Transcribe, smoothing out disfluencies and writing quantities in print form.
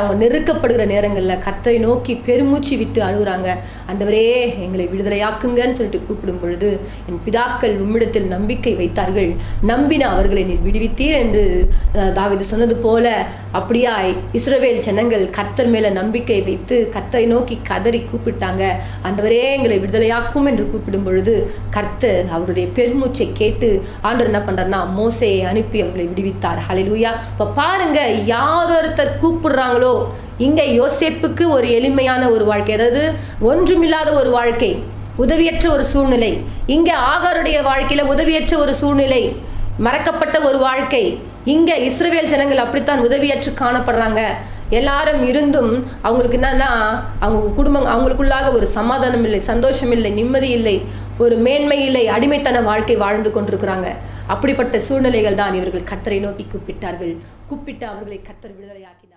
அவங்க நெருக்கப்படுகிற நேரங்கள்ல கர்த்தரை நோக்கி பெருமூச்சு விட்டு அழுகுறாங்க. ஆண்டவரே எங்களை விடுதலையாக்குங்கன்னு சொல்லிட்டு கூப்பிடும் பொழுது, என் பிதாக்கள் உம்மிடத்தில் நம்பிக்கை வைத்தார்கள், நம்பின அவர்களை நீர் விடுவித்தீர் என்று தாவீது சொன்னது போல அப்படியாய் இஸ்ரவேல் ஜனங்கள் கர்த்தர் மேல நம்பிக்கை வைத்து கர்த்தரை நோக்கி கதறி கூப்பிட்டாங்க. ஆண்டவரே எங்களை விடுதலையாக்கும் என்று கூப்பிடும் பொழுது கர்த்தர் அவருடைய பெருமூச்சை கேட்டு ஆண்டவர் என்ன பண்றாருன்னா மோசேயை அனுப்பி அவர்களை விடுவித்தார். ஹல்லேலூயா. இப்ப பாருங்க, யார் ஒருத்தர் கூப்பிடுறாங்களோ, இங்க யோசேப்புக்கு ஒரு எளிமையான ஒரு வாழ்க்கை, அதாவது ஒன்றுமில்லாத ஒரு வாழ்க்கை, உதவியற்ற ஒரு சூழ்நிலை. இங்க ஆகாருடைய வாழ்க்கையில உதவியற்ற ஒரு சூழ்நிலை, மறக்கப்பட்ட ஒரு வாழ்க்கை. இங்க இஸ்ரவேல் ஜனங்கள் அப்படித்தான் உதவியற்று காணப்படுறாங்க. எல்லாரும் இருந்தும் அவங்களுக்கு என்னன்னா அவங்க குடும்பம், அவங்களுக்குள்ளாக ஒரு சமாதானம் இல்லை, சந்தோஷம் இல்லை, நிம்மதி இல்லை, ஒரு மேன்மை இல்லை, அடிமைத்தன வாழ்க்கை வாழ்ந்து கொண்டிருக்கிறாங்க. அப்படிப்பட்ட சூழ்நிலைகள் தான் இவர்கள் கர்த்தரை நோக்கி கூப்பிட்டார்கள். கூப்பிட்டு அவர்களை கர்த்தர் விடுதலையாக்கினார்.